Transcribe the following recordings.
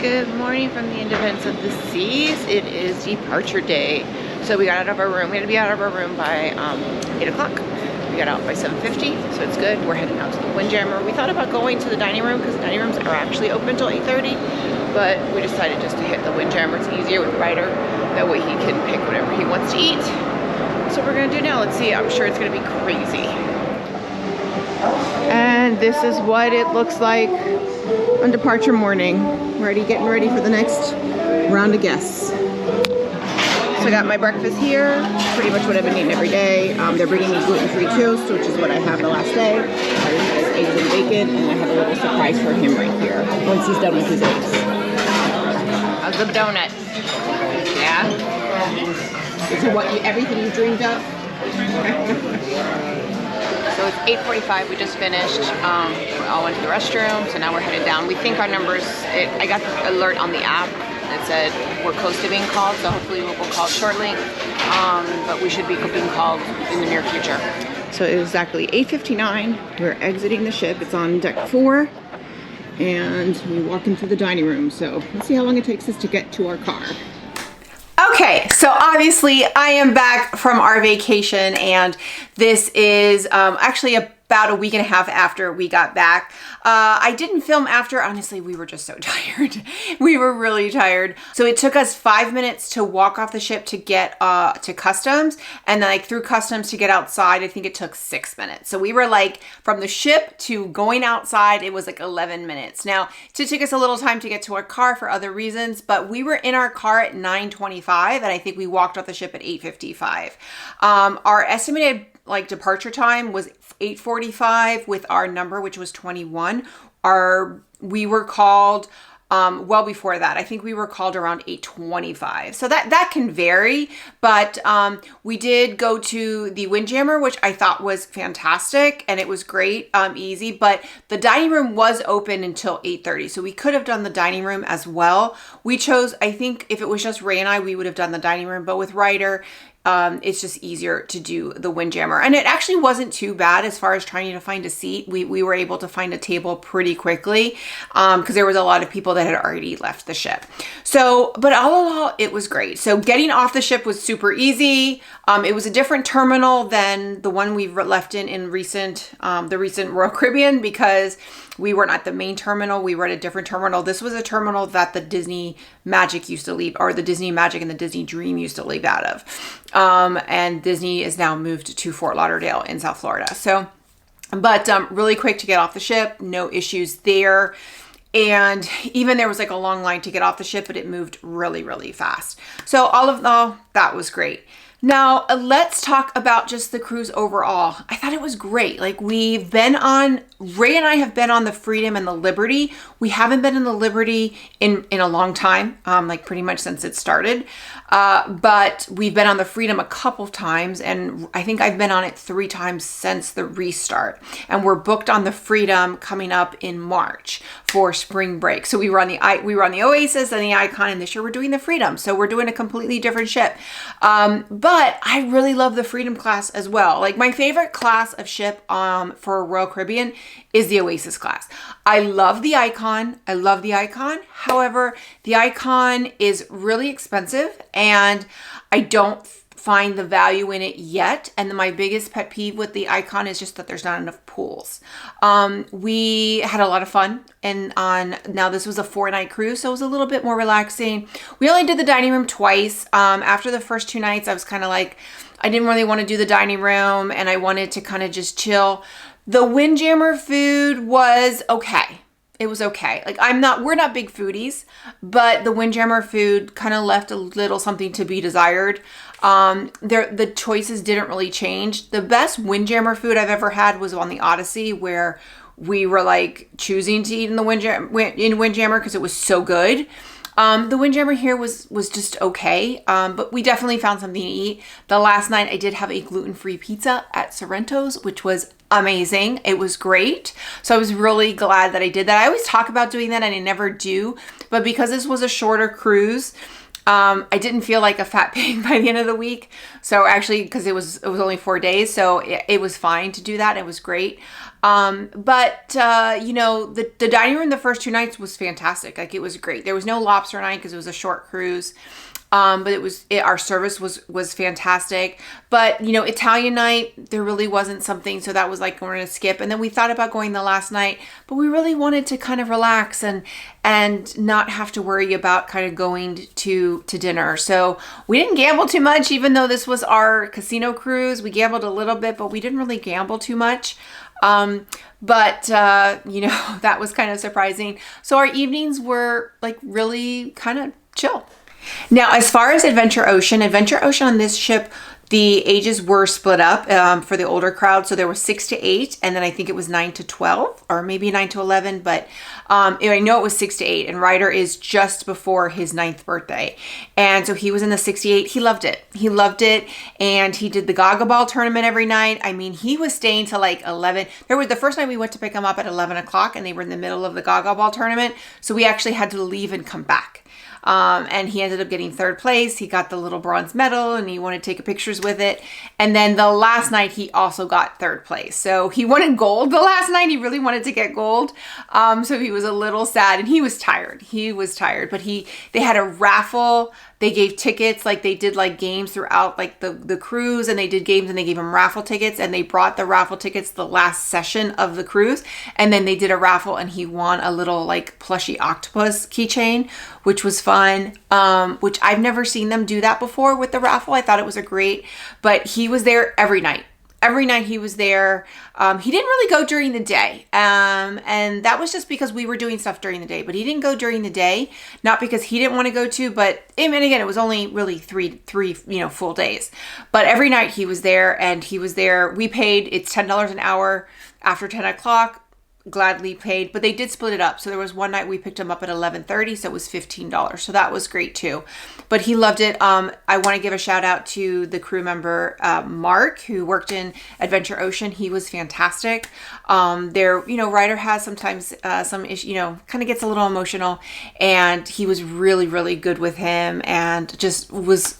Good morning from the Independence of the Seas. It is departure day. So we got out of our room. We had to be out of our room by 8 o'clock. We got out by 7:50, so it's good. We're heading out to the Windjammer. We thought about going to the dining room because the dining rooms are actually open till 8:30, but we decided just to hit the Windjammer. It's easier with Ryder. That way he can pick whatever he wants to eat. So we're gonna do now. Let's see. I'm sure it's gonna be crazy. And this is what it looks like on departure morning. Getting ready for the next round of guests. So I got my breakfast here, pretty much what I've been eating every day. They're bringing me gluten-free toast, which is what I have the last day. Has eggs and bacon, and I have a little surprise for him right here once he's done with his eggs. How's the donut? Yeah? So what, everything you dreamed of? So it's 8:45, we just finished. We all went to the restroom, so now we're headed down. We think our numbers, I got the alert on the app that said we're close to being called, so hopefully we'll call shortly. But we should be being called in the near future. So it is exactly 8:59, we're exiting the ship. It's on deck 4, and we walk into the dining room. So let's see how long it takes us to get to our car. Okay, so obviously I am back from our vacation, and this is actually about a week and a half after we got back. I didn't film after, honestly, we were just so tired. We were really tired. So it took us 5 minutes to walk off the ship to get to customs, and then like through customs to get outside, I think it took 6 minutes. So we were like, from the ship to going outside, it was like 11 minutes. Now, it took us a little time to get to our car for other reasons, but we were in our car at 9:25, and I think we walked off the ship at 8:55. Our estimated like departure time was 8:45 with our number, which was 21. We were called well before that. I think we were called around 8:25. So that can vary, but we did go to the Windjammer, which I thought was fantastic, and it was great, easy, but the dining room was open until 8:30. So we could have done the dining room as well. We chose, I think if it was just Ray and I, we would have done the dining room, but with Ryder, it's just easier to do the Windjammer. And it actually wasn't too bad as far as trying to find a seat. We were able to find a table pretty quickly because there was a lot of people that had already left the ship. So, but all in all, it was great. So getting off the ship was super easy. It was a different terminal than the one we left in the recent Royal Caribbean, because we weren't at the main terminal. We were at a different terminal. This was a terminal that the Disney Magic used to leave, or the Disney Magic and the Disney Dream used to leave out of. And Disney is now moved to Fort Lauderdale in South Florida. So, but really quick to get off the ship, no issues there. And even there was like a long line to get off the ship, but it moved really, really fast. So all of all, that was great. Now, let's talk about just the cruise overall. I thought it was great. Like Ray and I have been on the Freedom and the Liberty. We haven't been in the Liberty in a long time, like pretty much since it started. But we've been on the Freedom a couple of times, and I think I've been on it 3 times since the restart. And we're booked on the Freedom coming up in March for spring break. So we were on the Oasis and the Icon, and this year we're doing the Freedom. So we're doing a completely different ship. But I really love the Freedom class as well. Like my favorite class of ship for Royal Caribbean is the Oasis class. I love the Icon. However, the Icon is really expensive, and I don't find the value in it yet. And my biggest pet peeve with the Icon is just that there's not enough pools. We had a lot of fun, and now this was a 4-night cruise, so it was a little bit more relaxing. We only did the dining room twice. After the first 2 nights, I was kind of like, I didn't really want to do the dining room, and I wanted to kind of just chill. The Windjammer food was okay. It was okay. Like we're not big foodies, but the Windjammer food kind of left a little something to be desired. The choices didn't really change. The best Windjammer food I've ever had was on the Odyssey, where we were like choosing to eat in the Windjammer because it was so good. The Windjammer here was just okay, but we definitely found something to eat. The last night I did have a gluten-free pizza at Sorrento's, which was amazing. It was great. So I was really glad that I did that. I always talk about doing that and I never do, but because this was a shorter cruise, I didn't feel like a fat pig by the end of the week. So actually, because it was only 4 days, so it was fine to do that. It was great. You know, the dining room the first 2 nights was fantastic. Like, it was great. There was no lobster night because it was a short cruise. But our service was fantastic. But, you know, Italian night, there really wasn't something. So that was like, we're going to skip. And then we thought about going the last night, but we really wanted to kind of relax and not have to worry about kind of going to dinner. So we didn't gamble too much, even though this was our casino cruise. We gambled a little bit, but we didn't really gamble too much. You know, that was kind of surprising. So our evenings were like really kind of chill. Now, as far as Adventure Ocean on this ship, the ages were split up for the older crowd. So there was 6 to 8, and then I think it was 9 to 12, or maybe 9 to 11. But I know it was 6 to 8, and Ryder is just before his 9th birthday. And so he was in the 68. He loved it. He loved it. And he did the Gaga Ball tournament every night. I mean, he was staying till like 11. The first night we went to pick him up at 11 o'clock, and they were in the middle of the Gaga Ball tournament. So we actually had to leave and come back. And he ended up getting 3rd place. He got the little bronze medal, and he wanted to take pictures with it. And then the last night he also got 3rd place. So he wanted gold the last night. He really wanted to get gold. So he was a little sad, and he was tired. But they had a raffle. They gave tickets, like they did like games throughout like the cruise, and they did games, and they gave him raffle tickets, and they brought the raffle tickets the last session of the cruise. And then they did a raffle, and he won a little like plushy octopus keychain, which was fun. Which I've never seen them do that before with the raffle. I thought it was but he was there every night. Every night he was there. He didn't really go during the day. And that was just because we were doing stuff during the day, but he didn't go during the day, not because he didn't want to go to, but, and again, it was only really three, you know, full days, but every night he was there, and he was there. We paid, it's $10 an hour after 10 o'clock. Gladly paid, but they did split it up. So there was one night we picked him up at 11:30, so it was $15. So that was great too. But he loved it. I want to give a shout out to the crew member Mark, who worked in Adventure Ocean. He was fantastic. There, you know, Ryder has sometimes some issue, you know, kind of gets a little emotional, and he was really, really good with him, and just was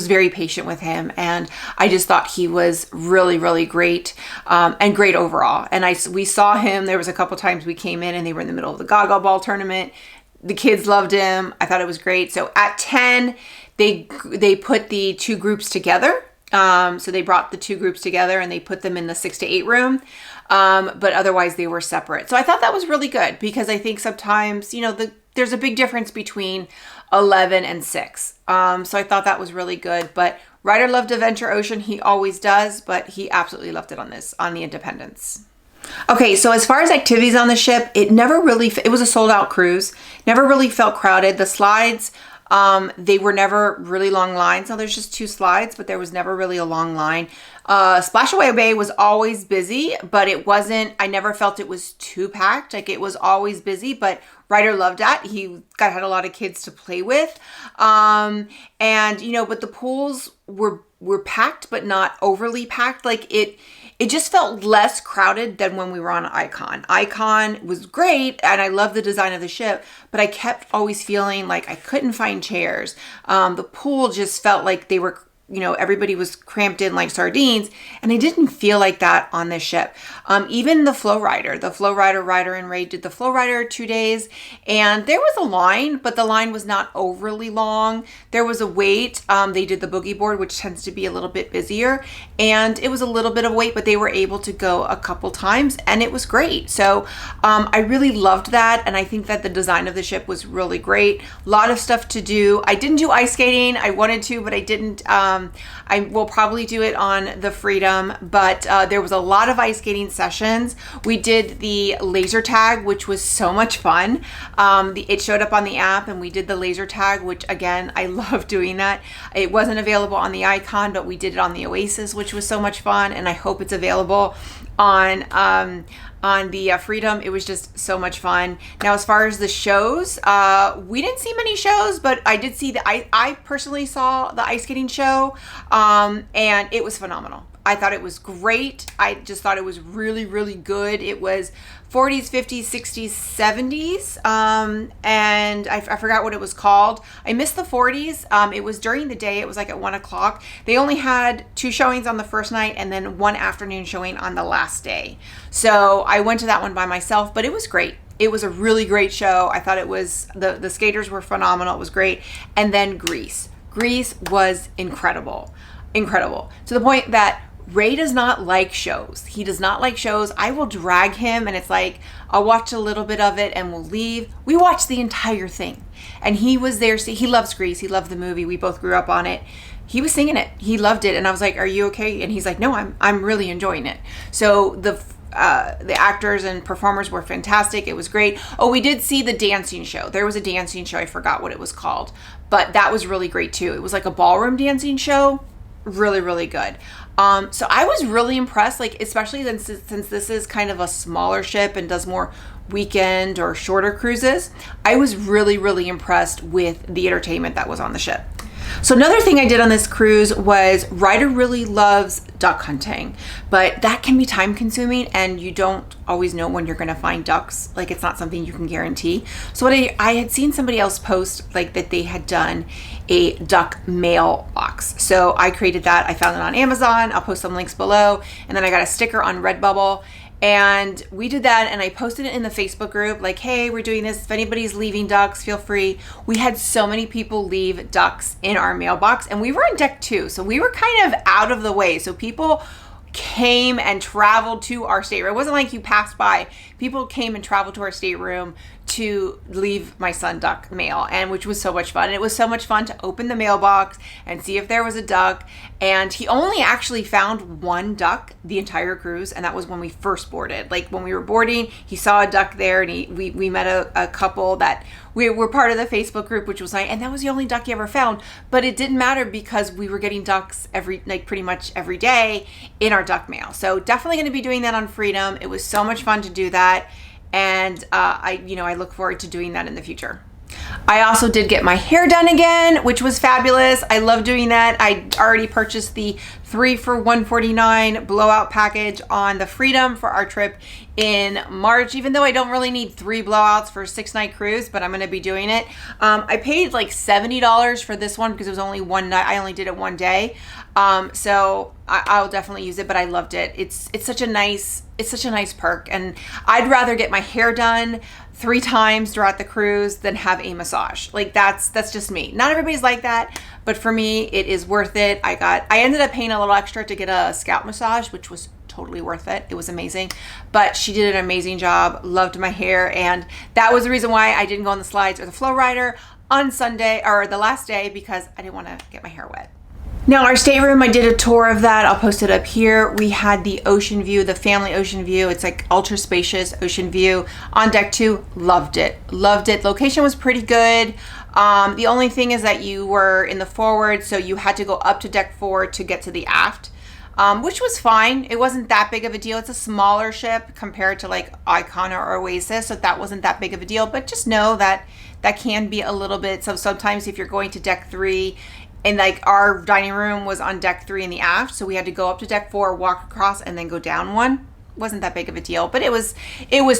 very patient with him. And I just thought he was really, really great, and great overall. And we saw him. There was a couple times we came in, and they were in the middle of the Gaga Ball tournament. The kids loved him. I thought it was great. So at 10, they put the 2 groups together. So they brought the 2 groups together, and they put them in the 6 to 8 room. But otherwise they were separate. So I thought that was really good, because I think sometimes, you know, there's a big difference between 11 and 6. So I thought that was really good. But Ryder loved Adventure Ocean. He always does, but he absolutely loved it on the Independence. Okay, so as far as activities on the ship, it was a sold out cruise. Never really felt crowded. The slides, they were never really long lines. Now there's just 2 slides, but there was never really a long line. Splashaway Bay was always busy, but I never felt it was too packed. Like, it was always busy, but Ryder loved that. He had a lot of kids to play with. And, you know, but the pools were packed, but not overly packed. Like, it just felt less crowded than when we were on Icon. Icon was great, and I love the design of the ship, but I kept always feeling like I couldn't find chairs. The pool just felt like they were, you know, everybody was cramped in like sardines, and I didn't feel like that on this ship. Even the Flow Rider, Ryder and Ray did the Flow Rider 2 days, and there was a line, but the line was not overly long. There was a wait. They did the boogie board, which tends to be a little bit busier, and it was a little bit of wait, but they were able to go a couple times, and it was great. So I really loved that, and I think that the design of the ship was really great. A lot of stuff to do. I didn't do ice skating. I wanted to, but I didn't. I will probably do it on the Freedom, but there was a lot of ice skating sessions. We did the laser tag, which was so much fun. It showed up on the app, and we did the laser tag, which again, I love doing that. It wasn't available on the Icon, but we did it on the Oasis, which was so much fun, and I hope it's available on the Freedom. It was just so much fun. Now, as far as the shows, we didn't see many shows, but I did see I personally saw the ice skating show, and it was phenomenal. I thought it was great. I just thought it was really, really good. It was 40s, 50s, 60s, 70s. And I forgot what it was called. I missed the 40s. It was during the day. It was like at 1 o'clock. They only had 2 showings on the first night and then 1 afternoon showing on the last day. So I went to that one by myself, but it was great. It was a really great show. I thought it was, the skaters were phenomenal. It was great. And then Grease. Grease was incredible. Incredible. To the point that Ray does not like shows. He does not like shows. I will drag him and it's like, I'll watch a little bit of it and we'll leave. We watched the entire thing. And he was there. He loves Grease. He loved the movie. We both grew up on it. He was singing it. He loved it. And I was like, are you okay? And he's like, no, I'm really enjoying it. So the actors and performers were fantastic. It was great. Oh, we did see the dancing show. There was a dancing show. I forgot what it was called, but that was really great too. It was like a ballroom dancing show. Really, really good. So I was really impressed, like, especially since this is kind of a smaller ship and does more weekend or shorter cruises. I was really, really impressed with the entertainment that was on the ship. So another thing I did on this cruise was Ryder really loves duck hunting, but that can be time consuming and you don't always know when you're going to find ducks. Like, it's not something you can guarantee. So what I had seen somebody else post like that they had done a duck mailbox. So I created that. I found it on Amazon. I'll post some links below. And then I got a sticker on Redbubble. And we did that and I posted it in the Facebook group like, hey, we're doing this. If anybody's leaving ducks, feel free. We had so many people leave ducks in our mailbox and we were on deck 2. So we were kind of out of the way. So people came and traveled to our stateroom. It wasn't like you passed by. People came and traveled to our stateroom to leave my son duck mail, and which was so much fun. And it was so much fun to open the mailbox and see if there was a duck. And he only actually found 1 duck the entire cruise, and that was when we first boarded. Like, when we were boarding, he saw a duck there, and we met a couple that we were part of the Facebook group, which was like, and that was the only duck he ever found. But it didn't matter because we were getting ducks pretty much every day in our duck mail. So definitely going to be doing that on Freedom. It was so much fun to do that. And I look forward to doing that in the future. I also did get my hair done again, which was fabulous. I love doing that. I already purchased the 3 for $149 blowout package on the Freedom for our trip in March, even though I don't really need 3 blowouts for a 6-night cruise, but I'm going to be doing it. I paid like $70 for this one because it was only one night. I only did it one day. So I'll definitely use it, but I loved it. It's such a nice perk, and I'd rather get my hair done 3 times throughout the cruise than have a massage. Like, that's just me. Not everybody's like that, but for me, it is worth it. I ended up paying a little extra to get a scalp massage, which was totally worth it. It was amazing, but she did an amazing job. Loved my hair, and that was the reason why I didn't go on the slides or the flow rider on Sunday or the last day, because I didn't want to get my hair wet. Now, our stateroom, I did a tour of that. I'll post it up here. We had the ocean view, the family ocean view. It's like ultra spacious ocean view on deck 2. Loved it. Loved it. Location was pretty good. The only thing is that you were in the forward, so you had to go up to deck 4 to get to the aft, which was fine. It wasn't that big of a deal. It's a smaller ship compared to like Icon or Oasis, so that wasn't that big of a deal. But just know that that can be a little bit. So sometimes if you're going to deck 3, and like our dining room was on deck 3 in the aft, so we had to go up to deck 4, walk across, and then go down 1. Wasn't that big of a deal, but it was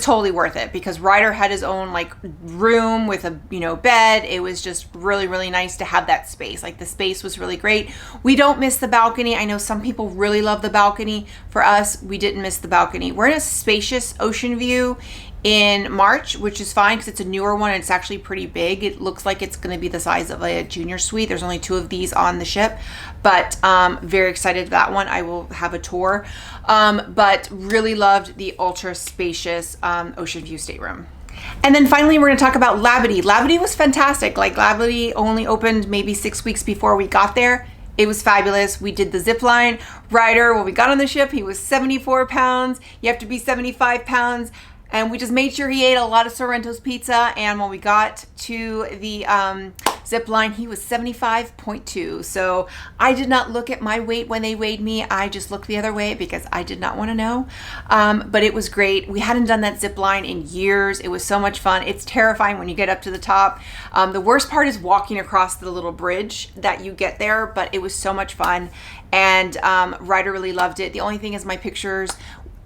totally worth it because Ryder had his own like room with a bed. It was just really, really nice to have that space. Like, the space was really great. We don't miss the balcony. I know some people really love the balcony. For us, we didn't miss the balcony. We're in a spacious ocean view in March, which is fine because it's a newer one and it's actually pretty big. It looks like it's going to be the size of a junior suite. There's only 2 of these on the ship, but very excited for that one. I will have a tour, but really loved the ultra spacious ocean view stateroom. And then finally, we're going to talk about Labadee. Labadee was fantastic. Like, Labadee only opened maybe 6 weeks before we got there. It was fabulous. We did the zip line. Ryder, when we got on the ship, he was 74 pounds. You have to be 75 pounds. And we just made sure he ate a lot of Sorrento's pizza. And when we got to the zip line, he was 75.2. So I did not look at my weight when they weighed me. I just looked the other way because I did not want to know. But it was great. We hadn't done that zip line in years. It was so much fun. It's terrifying when you get up to the top. The worst part is walking across the little bridge that you get there, but it was so much fun. And Ryder really loved it. The only thing is my pictures,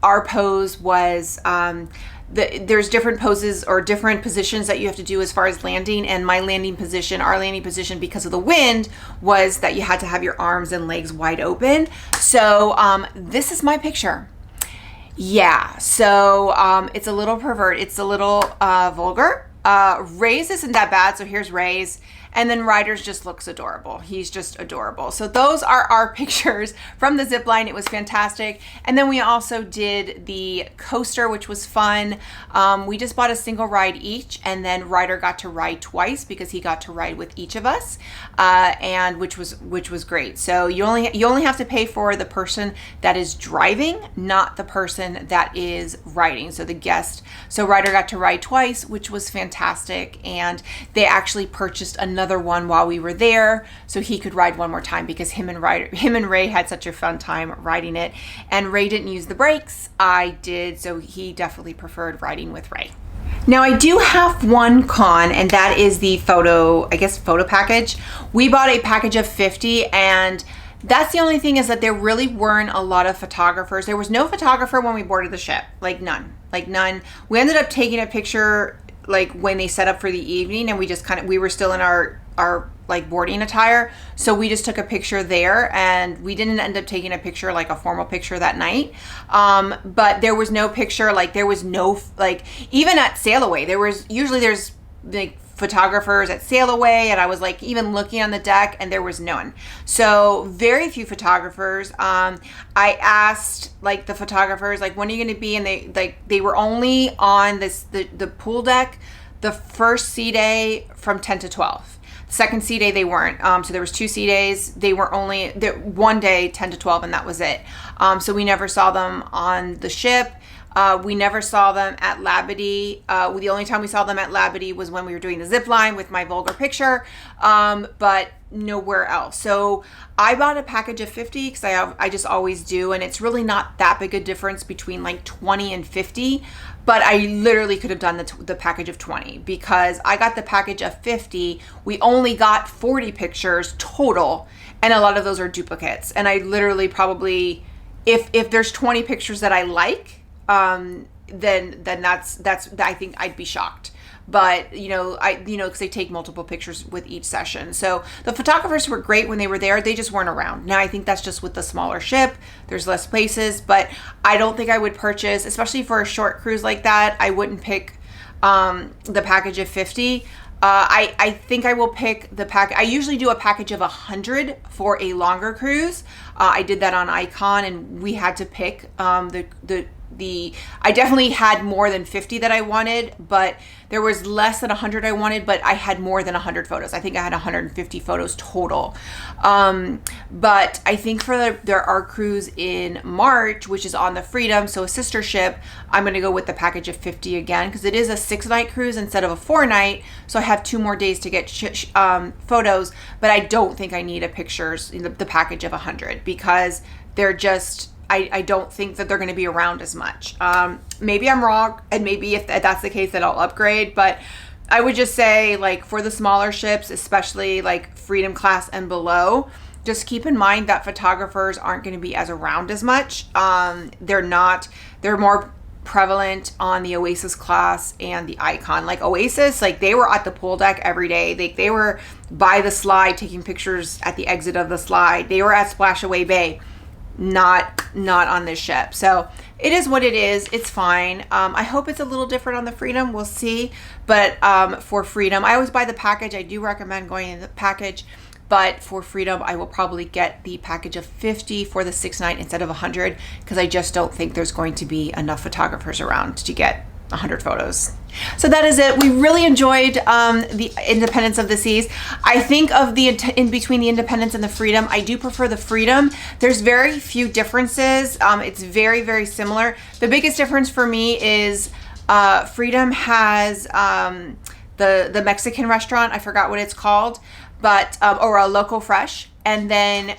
our pose was, there's different poses or different positions that you have to do as far as landing, and my landing position, our landing position, because of the wind, was that you had to have your arms and legs wide open. So this is my picture. Yeah, so it's a little pervert, it's a little vulgar. Ray's isn't that bad, so here's Ray's. And then Ryder's just looks adorable. He's just adorable. So those are our pictures from the zip line. It was fantastic. And then we also did the coaster, which was fun. We just bought a single ride each, and then Ryder got to ride twice because he got to ride with each of us, and which was great. So you only have to pay for the person that is driving, not the person that is riding. So the guest. So Ryder got to ride twice, which was fantastic, and they actually purchased another one while we were there so he could ride one more time because him and Ray had such a fun time riding it, and Ray didn't use the brakes. I did, so he definitely preferred riding with Ray. Now I do have one con, and that is the photo package. We bought a package of 50, and that's the only thing, is that there really weren't a lot of photographers. There was no photographer when we boarded the ship, like none. We ended up taking a picture like when they set up for the evening, and we were still in our like boarding attire, so we just took a picture there, and we didn't end up taking a picture, like a formal picture, that night. But there was no picture, like there was no, like, even at Sail Away, there's like photographers at Sail Away, and I was like even looking on the deck, and there was none. So very few photographers. I asked like the photographers, like, when are you going to be? And they were only on the pool deck the first sea day from 10 to 12. Second sea day they weren't. So there was 2 sea days. They were only there one day, 10 to 12, and that was it. So we never saw them on the ship. We never saw them at Labadee. The only time we saw them at Labadee was when we were doing the zip line with my vulgar picture, but nowhere else. So I bought a package of 50 because I just always do, and it's really not that big a difference between like 20 and 50, but I literally could have done the package of 20 because I got the package of 50. We only got 40 pictures total, and a lot of those are duplicates. And I literally probably, if there's 20 pictures that I like, then that's I think I'd be shocked. But because they take multiple pictures with each session. So the photographers were great when they were there. They just weren't around. Now I think that's just with the smaller ship. There's less places, but I don't think I would purchase, especially for a short cruise like that. I wouldn't pick the package of 50. I think I will pick the pack. I usually do a package of 100 for a longer cruise. I did that on Icon, and we had to pick I definitely had more than 50 that I wanted, but there was less than 100 I wanted, but I had more than 100 photos. I think I had 150 photos total. But I think for our cruise in March, which is on the Freedom, so a sister ship, I'm going to go with the package of 50 again, because it is a 6-night cruise instead of a 4-night. So I have 2 more days to get photos, but I don't think I need the package of 100 because they're just, I don't think that they're going to be around as much. Maybe I'm wrong, and maybe if that's the case, then I'll upgrade. But I would just say, like, for the smaller ships, especially like Freedom class and below, just keep in mind that photographers aren't going to be as around as much. They're more prevalent on the Oasis class and the Icon. Like Oasis, like they were at the pool deck every day. They were by the slide taking pictures at the exit of the slide. They were at Splash Away Bay. Not on this ship. So it is what it is. It's fine. I hope it's a little different on the Freedom. We'll see. But for Freedom, I always buy the package. I do recommend going in the package. But for Freedom, I will probably get the package of 50 for the 6-night instead of 100 because I just don't think there's going to be enough photographers around to get 100 photos. So that is it. We really enjoyed the Independence of the Seas. I think of in between the Independence and the Freedom, I do prefer the Freedom. There's very few differences. It's very, very similar. The biggest difference for me is Freedom has the Mexican restaurant. I forgot what it's called, but or a Local Fresh. And then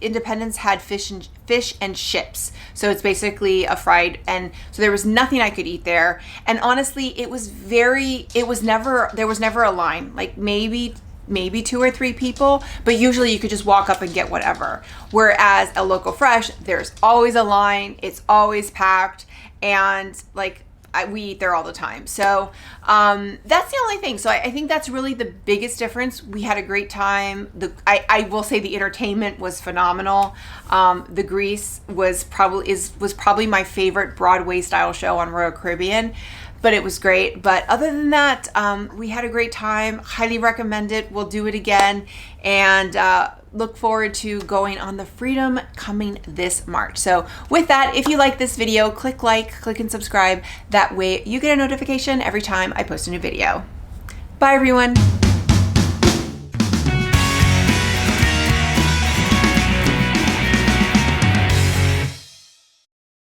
Independence had fish and chips. So it's basically a fried, and so there was nothing I could eat there. And honestly, there was never a line, like maybe 2 or 3 people, but usually you could just walk up and get whatever. Whereas a Local Fresh, there's always a line, it's always packed, and like we eat there all the time. So that's the only thing. So I think that's really the biggest difference. We had a great time. I will say the entertainment was phenomenal. The Grease was probably my favorite Broadway style show on Royal Caribbean, but it was great. But other than that, we had a great time. Highly recommend it. We'll do it again, and look forward to going on the Freedom coming this March. So with that, if you like this video, click like, click and subscribe. That way you get a notification every time I post a new video. Bye everyone.